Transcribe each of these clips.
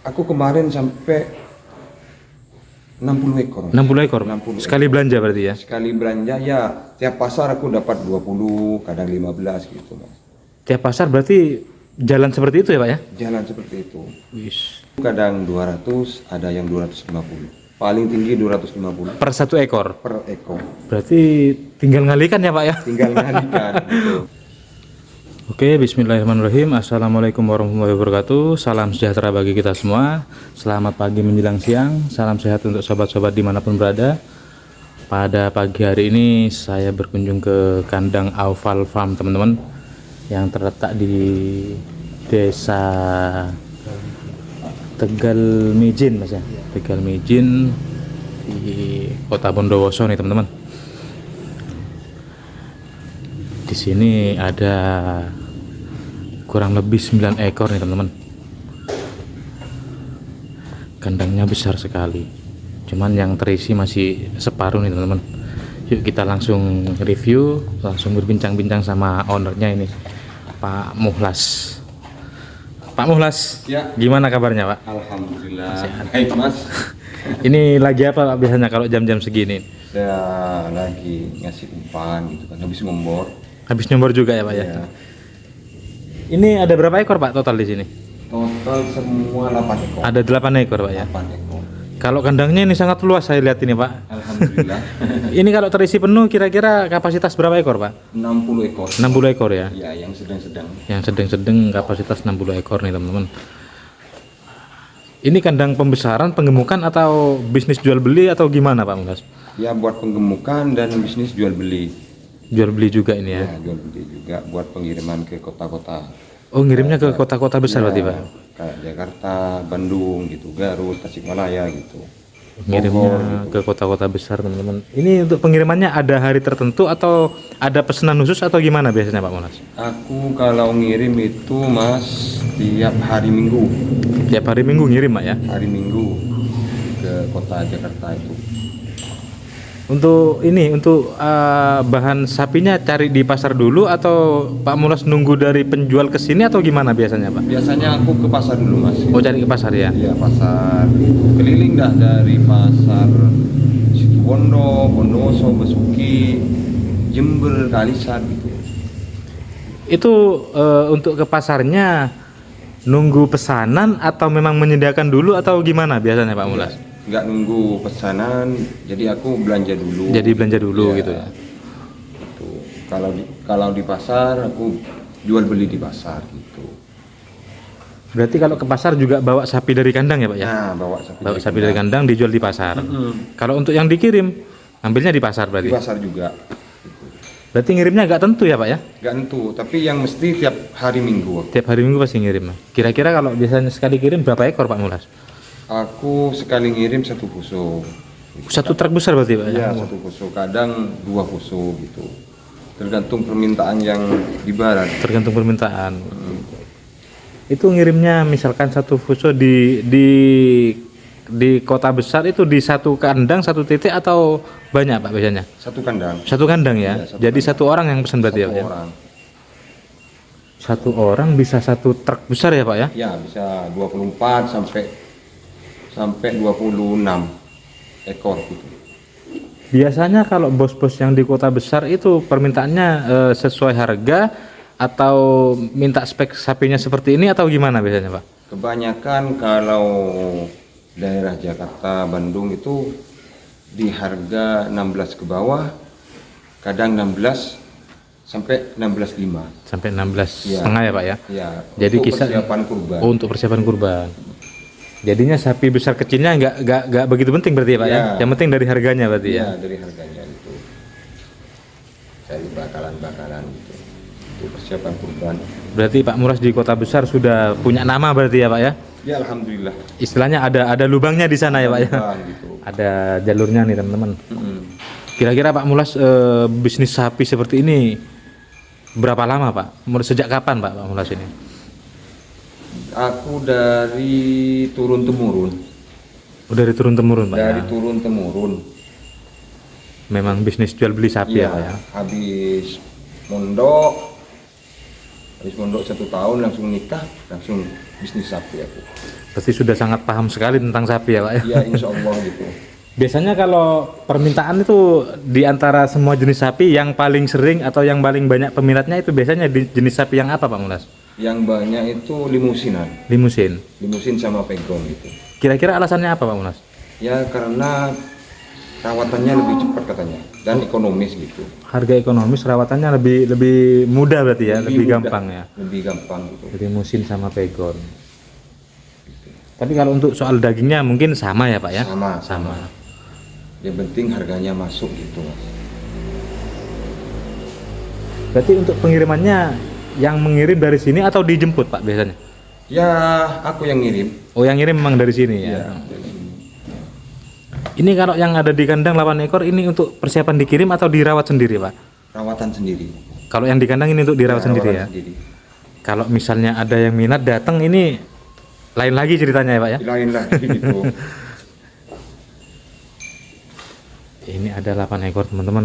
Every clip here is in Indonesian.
Aku kemarin sampai 60 ekor. 60 ekor. 60 Sekali ekor. belanja berarti ya. Sekali belanja ya, tiap pasar aku dapat 20, kadang 15 gitu, Mas. Tiap pasar berarti jalan seperti itu ya, Pak ya? Jalan seperti itu. Wis. Kadang 200, ada yang 250. Paling tinggi 250 Per satu ekor. per ekor. Berarti tinggal ngalikan ya, Pak ya? Tinggal ngalikan gitu. Oke, bismillahirrahmanirrahim. Assalamualaikum warahmatullahi wabarakatuh. Salam sejahtera bagi kita semua. Selamat pagi menjelang siang. Salam sehat untuk sobat-sobat dimanapun berada. Pada pagi hari ini saya berkunjung ke kandang Aufal Farm, teman-teman, yang terletak di desa Tegal Mijin, Mas ya. Tegal Mijin di Kota Bondowoso nih, teman-teman. Di sini ada kurang lebih 9 ekor nih, teman-teman. Kandangnya besar sekali. Cuman yang terisi masih separuh nih, teman-teman. Yuk kita langsung review, langsung berbincang-bincang sama ownernya ini, Pak Muhlas. Pak Muhlas, Ya. gimana kabarnya, Pak? Alhamdulillah. Baik, Mas. Ini lagi apa, Pak, biasanya kalau jam-jam segini? Saya lagi ngasih umpan gitu kan, habis ngombor. Habis nyembor juga ya, Pak ya? Ya. Ini ada berapa ekor, Pak, total di sini? Total semua 8 ekor. Ada 8 ekor, Pak ya? 8 ekor. Kalau kandangnya ini sangat luas, saya lihat ini, Pak. Alhamdulillah. Ini kalau terisi penuh kira-kira kapasitas berapa ekor, Pak? 60 ekor. 60 ekor ya? Ya, yang sedang-sedang. Yang sedang-sedang kapasitas 60 ekor nih, teman-teman. Ini kandang pembesaran, penggemukan, atau bisnis jual beli atau gimana, Pak Muhlas? Ya, buat penggemukan dan bisnis jual beli. Jual beli juga ini ya? Ya, jual beli juga buat pengiriman ke kota-kota. Oh, ngirimnya ke kota-kota besar berarti, Pak? Kayak Jakarta, Bandung gitu, Garut, Tasikmalaya gitu. Ngirimnya ke kota-kota besar, teman-teman. Ini untuk pengirimannya ada hari tertentu atau ada pesanan khusus atau gimana biasanya, Pak Muhlas? Aku kalau ngirim itu, Mas, tiap hari Minggu. Tiap hari Minggu ngirim, Pak ya? Hari Minggu ke kota Jakarta itu. Untuk ini, untuk bahan sapinya cari di pasar dulu atau Pak Mulas nunggu dari penjual ke sini atau gimana biasanya, Pak? Biasanya aku ke pasar dulu, Mas. Oh, cari ke pasar ya? Iya, pasar keliling dah, dari pasar Situbondo, Bondowoso, Besuki, Jember, Kalisar gitu. Itu untuk ke pasarnya nunggu pesanan atau memang menyediakan dulu atau gimana biasanya, Pak Mulas? Nggak nunggu pesanan, jadi aku belanja dulu. Jadi belanja dulu Iya, gitu ya? gitu. Kalau di pasar aku jual beli di pasar gitu. Berarti kalau ke pasar juga bawa sapi dari kandang ya, Pak ya? Nah, bawa sapi. Bawa sapi dari kandang dijual di pasar. Mm-mm. Kalau untuk yang dikirim, ambilnya di pasar Di berarti? pasar juga. Berarti ngirimnya agak tentu ya, Pak ya? Nggak tentu, tapi yang mesti tiap hari Minggu. Tiap hari Minggu pasti ngirim. Kira-kira kalau biasanya sekali kirim berapa ekor, Pak Mulas? Aku sekali ngirim 1 pusuk. Satu truk besar berarti, Pak ya? Iya, 1 pusuk, kadang 2 pusuk gitu. Tergantung permintaan yang di barat. Tergantung permintaan. Itu ngirimnya misalkan satu fuso di kota besar itu di satu kandang, satu titik atau banyak, Pak, biasanya? Satu kandang. Satu kandang ya? Iya, satu Jadi kandang. satu orang yang pesan berarti ya, Satu Pak ya? orang. Satu orang bisa satu truk besar ya, Pak ya? Ya, bisa 24 sampai 26 ekor gitu. Biasanya kalau bos-bos yang di kota besar itu permintaannya sesuai harga atau minta spek sapinya seperti ini atau gimana biasanya, Pak? Kebanyakan kalau daerah Jakarta, Bandung itu di harga 16 ke bawah, kadang 16 sampai 16,5. Sampai 16 Iya. setengah ya, Pak ya? Ya, Jadi untuk kisah persiapan kurban. Oh, untuk persiapan kurban. Jadinya sapi besar kecilnya nggak begitu penting berarti ya, Pak ya? Iya. Yang penting dari harganya berarti ya? Iya, dari harganya itu. Dari bakalan-bakalan gitu. Untuk persiapan kurban. Berarti Pak Muras di kota besar sudah punya nama berarti ya, Pak ya? Ya, alhamdulillah. Istilahnya ada lubangnya di sana ya, Pak ya? Kurban gitu. Ada jalurnya nih, teman-teman. Mm-mm. Kira-kira Pak Mulas bisnis sapi seperti ini berapa lama, Pak? Sejak kapan, Pak Mulas ini? Aku dari turun temurun. Udah dari turun temurun, Pak Dari ya? turun temurun. Memang bisnis jual beli sapi ya, Pak ya? Habis mondok Habis mondok 1 tahun langsung nikah, langsung bisnis sapi aku. Berarti sudah sangat paham sekali tentang sapi ya Pak ya? Ya insya Allah gitu. Biasanya kalau permintaan itu di antara semua jenis sapi yang paling sering atau yang paling banyak peminatnya itu biasanya jenis sapi yang apa Pak Mulas? Yang banyak itu limusinan. Limusin. Limusin sama pegon gitu. Kira-kira alasannya apa Pak Mulas? Ya karena rawatannya lebih cepat katanya dan ekonomis gitu. Harga ekonomis, rawatannya lebih mudah berarti ya, lebih mudah, gampang ya. Lebih gampang gitu. Limusin sama pegon. Tapi kalau untuk soal dagingnya mungkin sama ya Pak ya? Sama. Yang penting harganya masuk gitu Mas. Berarti untuk pengirimannya yang mengirim dari sini atau dijemput Pak biasanya? Ya aku yang ngirim. Oh yang ngirim memang dari sini ya? Ya. Ini kalau yang ada di kandang 8 ekor ini untuk persiapan dikirim atau dirawat sendiri Pak? Rawatan sendiri. Kalau yang di kandang ini untuk dirawat sendiri ya? Sendiri. Kalau misalnya ada yang minat datang ini lain lagi ceritanya ya Pak ya? Lain lagi gitu. Ini ada 8 ekor teman-teman.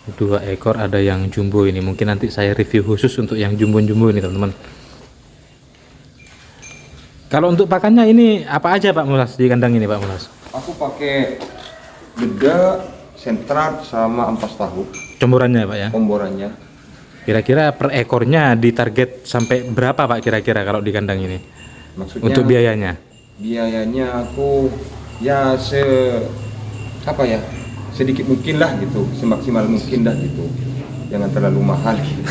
2 ekor ada yang jumbo ini. Mungkin nanti saya review khusus untuk yang jumbo-jumbo ini teman-teman. Kalau untuk pakannya ini apa aja Pak Mulas di kandang ini Pak Mulas? Aku pakai beda, sentrat sama ampas tahu. Comborannya Pak ya? Komborannya. Kira-kira per ekornya ditarget sampai berapa Pak kira-kira kalau di kandang ini? Maksudnya Untuk biayanya? Biayanya aku ya sedikit mungkin lah gitu, semaksimal mungkin dah gitu. Jangan terlalu mahal gitu.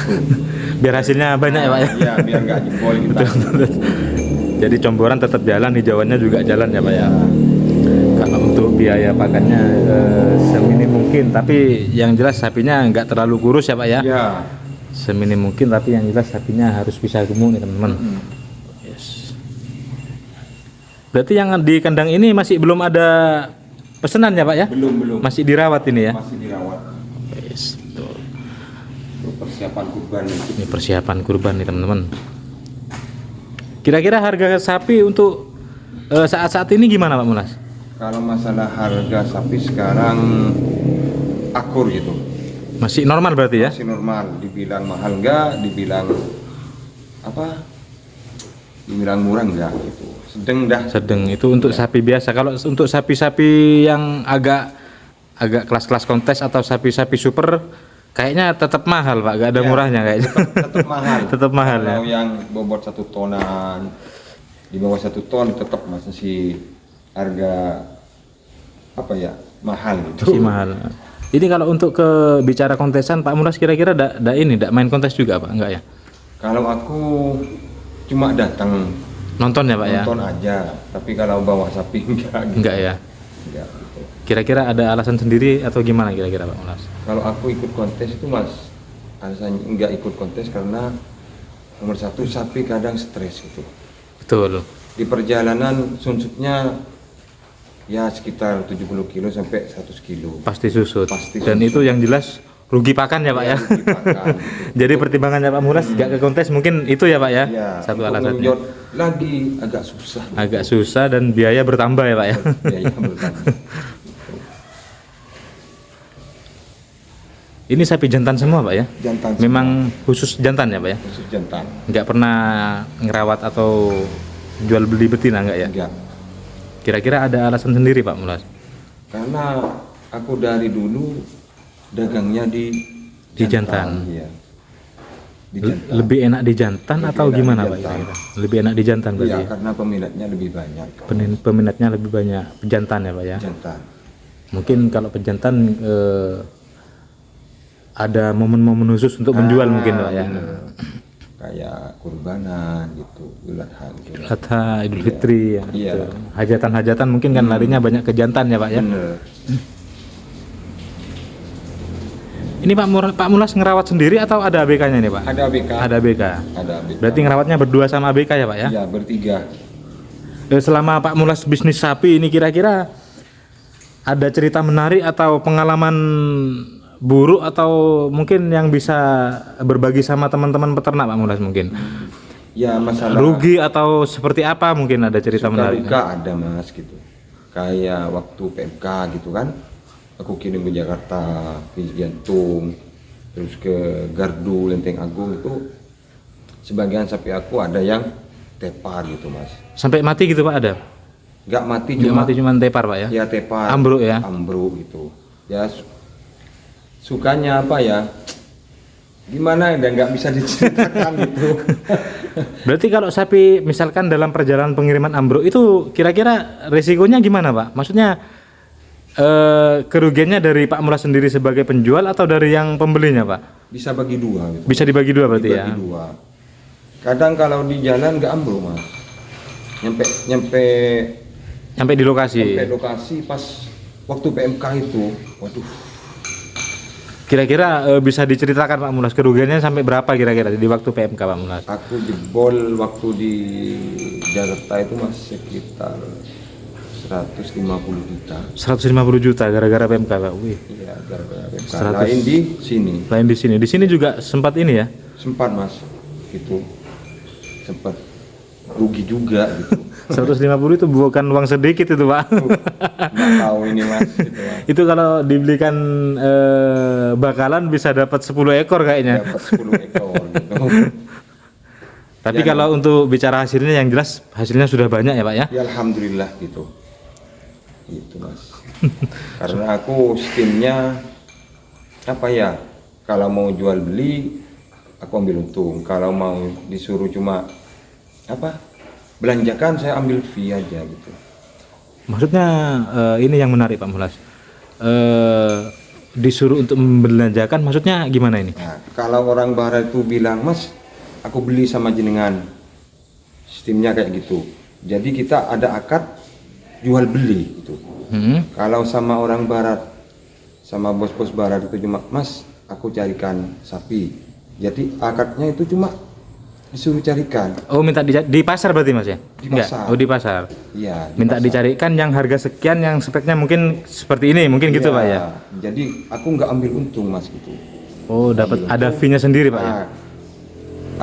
Biar hasilnya banyak ya Pak ya? Iya, biar nggak jebol kita. Jadi comboran tetap jalan, hijauannya juga jalan ya Pak ya? Kalau untuk biaya pakannya seminim mungkin, tapi yang jelas sapinya nggak terlalu kurus ya Pak ya? Iya. Seminim mungkin, tapi yang jelas sapinya harus bisa gemuk nih teman-teman. Yes. Berarti yang di kandang ini masih belum ada pesanan ya Pak ya? Belum. Masih dirawat ini ya? Masih dirawat. Yes, betul. Untuk persiapan kurban. Ini persiapan kurban nih teman-teman. Kira-kira harga sapi untuk saat-saat ini gimana Pak Mulas? Kalau masalah harga sapi sekarang akur gitu. Masih normal berarti ya? Masih normal, dibilang mahal enggak, dibilang dibilang murah enggak gitu. Sedang dah. Sedang itu untuk sapi biasa. Kalau untuk sapi-sapi yang agak kelas-kelas kontes atau sapi-sapi super kayaknya tetap mahal Pak, gak ada Ya, murahnya kayaknya. Tetap mahal. Tetap mahal ya. Kalau yang bobot 1 tonan, di bawah 1 ton tetap masih harga mahal gitu. Masih mahal. Ini kalau untuk ke bicara kontesan Pak Mulas kira-kira enggak main kontes juga Pak? Enggak ya? Kalau aku cuma datang Nonton ya Pak ya? nonton aja, tapi kalau bawa sapi enggak gitu. Enggak ya? Enggak gitu. Kira-kira ada alasan sendiri atau gimana kira-kira Pak Mulas? Kalau aku ikut kontes itu Mas, alasannya enggak ikut kontes karena nomor 1 sapi kadang stres gitu. Betul. Di perjalanan suntuknya ya sekitar 70 kilo sampai 100 kilo. Pasti susut. Pasti Dan susut. itu yang jelas rugi pakan ya Pak ya? Rugi pakan, gitu. Jadi pertimbangannya Pak Mulas nggak ke kontes mungkin itu ya Pak ya? Ya, Satu untuk alasannya. ngenjot lagi agak susah. Agak susah dan biaya bertambah ya Pak ya? Biaya bertambah. Ini sapi jantan semua Pak ya? Jantan. Memang khusus jantan ya Pak ya? khusus jantan. Nggak pernah ngerawat atau jual beli betina nggak ya? Enggak. Kira-kira ada alasan sendiri Pak Mulas? Karena aku dari dulu dagangnya di jantan. Iya. Di jantan. Lebih enak di jantan Lebih atau enak gimana di Pak jantan. kira-kira? Lebih enak di jantan berarti Iya, ya? karena peminatnya lebih banyak. Peminatnya lebih banyak pejantan ya Pak ya? Jantan. Mungkin kalau pejantan ada momen-momen khusus untuk menjual mungkin Pak ya? Bener. Kayak kurbanan gitu, Idul Adha gitu. Adha, Idul Fitri ya. Iya. Gitu. Hajatan-hajatan mungkin kan larinya banyak ke jantan ya Pak ya? Bener. Ini Pak Mulas ngerawat sendiri atau ada ABK-nya nih Pak? Ada ABK. Ada ABK. Ada ABK. Berarti ngerawatnya berdua sama ABK ya Pak ya? Iya, bertiga. Selama Pak Mulas bisnis sapi ini kira-kira ada cerita menarik atau pengalaman buruk atau mungkin yang bisa berbagi sama teman-teman peternak Pak Mulas mungkin? Ya masalah Rugi atau seperti apa mungkin ada cerita suka menarik? duka ada Mas gitu. Kayak waktu PMK gitu kan. Aku kirim ke Jakarta, ke jantung. terus ke Gardu, Lenteng Agung itu sebagian sapi aku ada yang tepar gitu mas. Sampai mati gitu Pak ada? Nggak mati, Nggak mati cuma tepar Pak ya? ya tepar, Ambruk ya? ambruk gitu ya. Sukanya apa ya, gimana dan nggak bisa diceritakan gitu. Berarti kalau sapi misalkan dalam perjalanan pengiriman ambruk itu kira-kira resikonya gimana Pak? Maksudnya kerugiannya dari Pak Mulas sendiri sebagai penjual atau dari yang pembelinya Pak? Bisa bagi dua gitu. Bisa dibagi dua berarti ya? Dibagi dua. Kadang kalau di jalan nggak ambruk mas, nyampe Sampai di lokasi. sampai lokasi pas waktu PMK itu, waduh. Kira-kira bisa diceritakan Pak Mulas kerugiannya sampai berapa kira-kira di waktu PMK Pak Mulas? Aku jebol waktu di Jakarta itu mas sekitar 150 juta. 150 juta gara-gara PMK Pak. Wih. Iya, gara-gara PMK. 100. Lain di sini. Lain di sini. Di sini juga sempat ini ya. Sempat mas, gitu. Sempat rugi juga gitu. 150 itu bukan uang sedikit itu Pak. Nggak tahu ini mas, gitu mas. Itu kalau dibelikan bakalan bisa dapat 10 ekor kayaknya. Dapat 10 ekor gitu. Tapi Ya, kalau untuk bicara hasilnya yang jelas hasilnya sudah banyak ya Pak ya. Ya alhamdulillah gitu. Gitu mas. Karena aku sistemnya apa ya? Kalau mau jual beli aku ambil untung. Kalau mau disuruh cuma apa? Belanjakan saya ambil fee aja gitu. Maksudnya ini yang menarik Pak Mulas. Disuruh untuk membelanjakan maksudnya gimana ini? Nah, kalau orang barat itu bilang, "Mas, aku beli sama jenengan." Sistemnya kayak gitu. Jadi kita ada akad jual beli gitu. Kalau sama orang barat, sama bos-bos barat itu cuma, "Mas, aku carikan sapi." Jadi akadnya itu cuma disuruh carikan. Oh, minta di pasar berarti Mas ya? Di Enggak. pasar. Oh, di pasar. Iya. Minta dicarikan yang harga sekian yang speknya mungkin seperti ini, mungkin gitu Pak ya. Jadi aku nggak ambil untung mas gitu. Oh, dapat ada fee-nya sendiri Pak ya. Nah,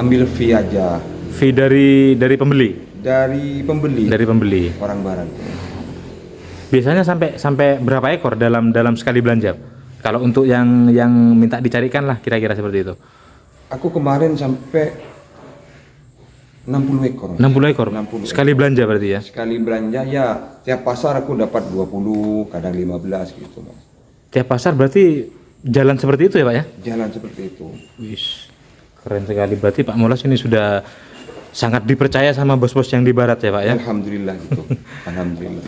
ambil fee aja Fee dari pembeli. dari pembeli. Dari pembeli. Orang barat. Biasanya sampai berapa ekor dalam sekali belanja? Kalau untuk yang minta dicarikan lah kira-kira seperti itu. Aku kemarin sampai 60 ekor. 60 ekor. 60 Sekali belanja berarti ya. Sekali belanja ya tiap pasar aku dapat 20, kadang 15 gitu mas. Tiap pasar berarti jalan seperti itu ya Pak ya? Jalan seperti itu. Wis, keren sekali. Berarti Pak Mulas ini sudah sangat dipercaya sama bos-bos yang di barat ya Pak ya? Alhamdulillah gitu. Alhamdulillah.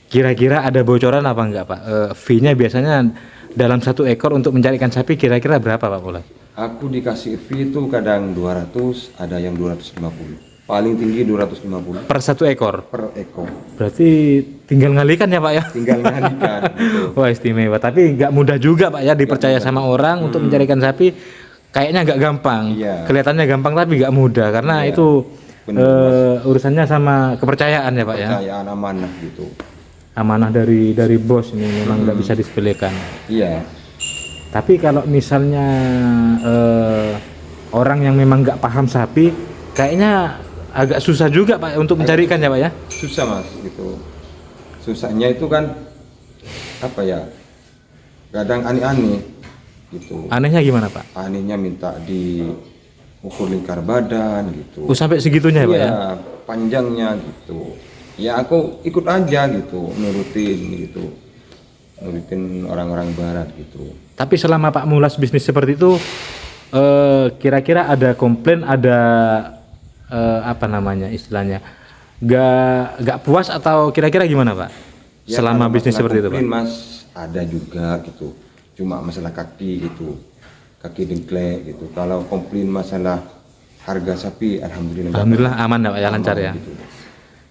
Kira-kira ada bocoran apa enggak Pak? Fee-nya biasanya dalam satu ekor untuk mencarikan sapi kira-kira berapa Pak Mulas? Aku dikasih fee itu kadang 200, ada yang 250. Paling tinggi 250 Per satu ekor? per ekor. Berarti tinggal ngalikan ya Pak ya? Tinggal ngalikan gitu. Wah istimewa, tapi nggak mudah juga Pak ya dipercaya sama orang untuk mencarikan sapi. Kayaknya nggak gampang. Iya. Kelihatannya gampang tapi nggak mudah karena Iya. itu Benar, urusannya sama kepercayaan ya Pak ya. Kepercayaan amanah gitu. Amanah dari bos ini memang nggak bisa disepelekan. Iya. Tapi kalau misalnya orang yang memang nggak paham sapi, kayaknya agak susah juga Pak untuk mencarikan ya Pak ya. Susah mas gitu. Susahnya itu kan apa ya? Kadang aneh-aneh gitu. Anehnya gimana Pak? Anehnya minta diukur lingkar badan gitu. Oh sampai segitunya ya Pak ya? Iya, panjangnya gitu. Ya aku ikut aja gitu, nurutin orang-orang barat gitu. Tapi selama Pak Mulas bisnis seperti itu, kira-kira ada komplain, ada apa namanya istilahnya, gak puas atau kira-kira gimana Pak? Ya, Selama kalau bisnis masalah seperti itu Pak? komplain, mas ada juga gitu. Cuma masalah kaki gitu, kaki dengklek gitu. Kalau komplain masalah harga sapi, alhamdulillah. Alhamdulillah aman ya Pak ya, lancar ya. Gitu.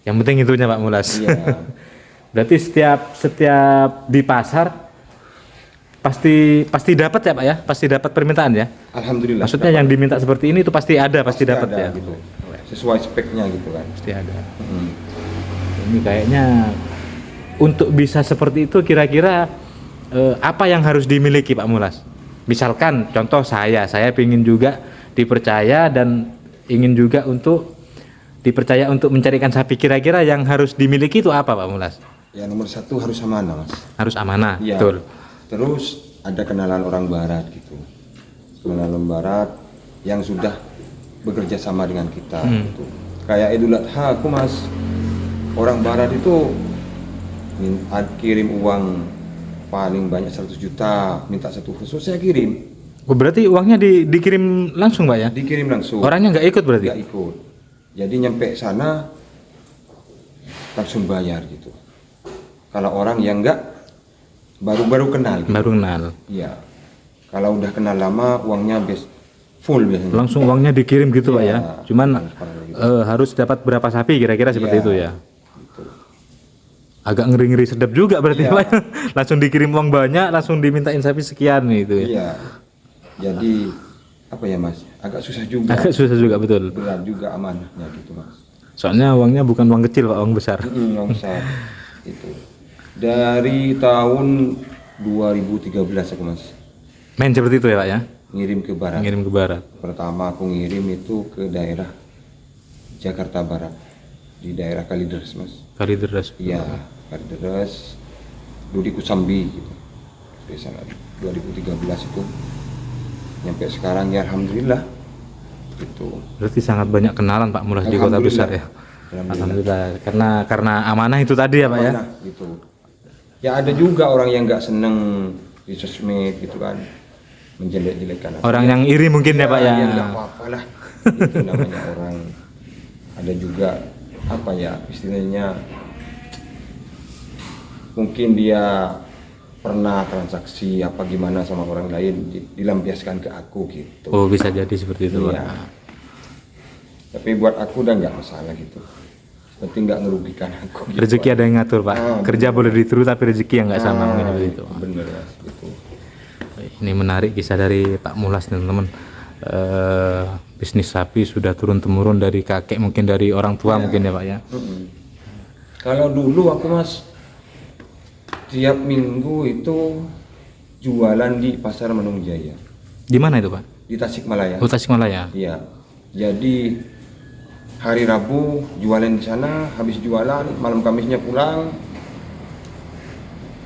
Yang penting itunya Pak Mulas. Iya. Berarti setiap di pasar pasti dapat ya Pak ya, pasti dapat permintaan ya. Alhamdulillah. Maksudnya yang diminta seperti ini itu pasti ada, pasti dapat ada, ya. gitu. Sesuai speknya gitu kan. Pasti ada. Ini kayaknya untuk bisa seperti itu kira-kira apa yang harus dimiliki Pak Mulas? Misalkan contoh saya ingin juga dipercaya dan ingin juga untuk dipercaya untuk mencarikan sapi, kira-kira yang harus dimiliki itu apa Pak Mulas? Ya nomor satu harus amanah mas. Harus amanah, Iya. betul. Terus ada kenalan orang barat gitu. Menanam Barat yang sudah bekerja sama dengan kita gitu. Kayak Idul Adha aku Mas, orang Barat itu kirim uang paling banyak 100 juta, minta satu khusus saya kirim. Oh, berarti uangnya dikirim langsung Pak ya? Dikirim langsung. Orangnya nggak ikut berarti? Nggak ikut. Jadi nyampe sana langsung bayar gitu. Kalau orang yang nggak baru kenal gitu. Baru kenal. Iya. Kalau udah kenal lama uangnya full biasanya. Langsung uangnya dikirim gitu Pak ya? Iya, Cuman gitu. harus dapat berapa sapi kira-kira seperti Iya, itu ya? gitu. Agak ngeri-ngeri sedap juga berarti Iya. Pak. Langsung dikirim uang banyak, langsung dimintain sapi sekian gitu ya? Iya. Jadi apa ya Mas? Agak susah juga. Agak susah juga betul. Berat juga amanahnya gitu Mas. Soalnya uangnya bukan uang kecil Pak, uang besar. Uang besar itu. Dari tahun 2013 aku Mas Main seperti itu ya Pak ya? ngirim ke barat. Ngirim ke barat. Pertama aku ngirim itu ke daerah Jakarta Barat, di daerah Kalideres Mas. Kalideres. Iya, Kalideres, Dudi Kusambi gitu. Di sana 2013 itu nyampe sekarang ya alhamdulillah gitu. Berarti sangat banyak kenalan Pak Mulas di kota besar ya. Alhamdulillah. Karena amanah itu tadi ya Pak ya. Amanah, gitu. Ya ada juga orang yang nggak seneng di sosmed gitu kan, menjelek-jelekan. Orang yang iri mungkin ya Pak ya. Ya nggak apa-apa lah. Itu namanya orang. Ada juga apa ya istilahnya, mungkin dia pernah transaksi apa gimana sama orang lain, dilampiaskan ke aku gitu. Oh bisa jadi seperti itu Pak. Iya. Tapi buat aku udah nggak masalah gitu. Penting nggak ngerugikan aku. Gitu, Rezeki ada yang ngatur Pak. Kerja bener. boleh ditiru tapi rezeki yang nggak sama mungkin seperti itu. Bener Mas, gitu. Ini menarik kisah dari Pak Mulas teman-teman. Bisnis sapi sudah turun temurun dari kakek, mungkin dari orang tua mungkin ya Pak ya. Kalau dulu aku Mas tiap minggu itu jualan di Pasar Manung Jaya Di mana itu Pak? di Tasikmalaya. Oh Tasikmalaya. Iya. Jadi hari Rabu jualan di sana, habis jualan malam Kamisnya pulang.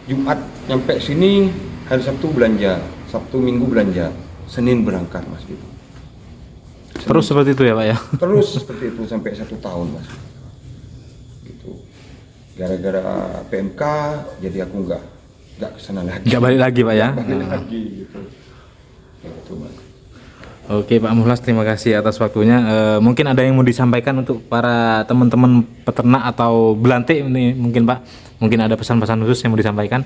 Jumat nyampe sini, hari Sabtu belanja, Sabtu Minggu belanja, Senin berangkat Mas gitu. Terus seperti itu ya Pak ya. Terus seperti itu sampai 1 tahun Mas. Gitu. Gara-gara PMK jadi aku nggak kesana lagi. Nggak balik lagi Pak ya. Balik lagi gitu. Gitu Mas. Oke Pak Mulas, terima kasih atas waktunya. Mungkin ada yang mau disampaikan untuk para teman-teman peternak atau belantik ini mungkin Pak. Mungkin ada pesan-pesan khusus yang mau disampaikan.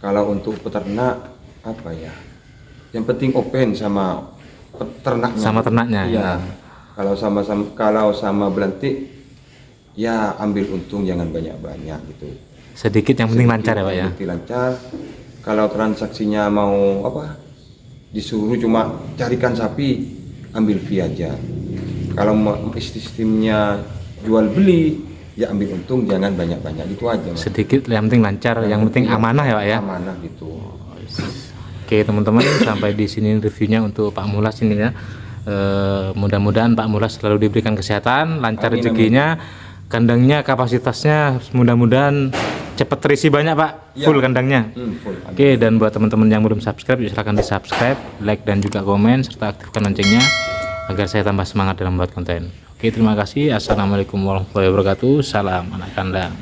Kalau untuk peternak apa ya? Yang penting open sama peternaknya. Sama ternaknya. Iya. Ya. Kalau sama belantik ya ambil untung jangan banyak-banyak gitu. Sedikit yang penting lancar ya Pak ya. Sedikit lancar. Kalau transaksinya mau apa? Disuruh cuma carikan sapi, ambil fee aja. Kalau sistemnya jual beli, ya ambil untung jangan banyak-banyak, itu aja Mas. Sedikit yang penting lancar, yang penting amanah ya Pak ya. Amanah gitu. Oke teman-teman, sampai di sini reviewnya untuk Pak Mulas ini ya. Mudah-mudahan Pak Mulas selalu diberikan kesehatan, lancar Amin, rezekinya, kandangnya kapasitasnya mudah-mudahan cepat terisi banyak Pak, Ya. full kandangnya. Full. Oke, dan buat teman-teman yang belum subscribe, silahkan di subscribe, like dan juga komen serta aktifkan loncengnya agar saya tambah semangat dalam membuat konten. Oke, terima kasih. Assalamualaikum warahmatullahi wabarakatuh. Salam anak kandang.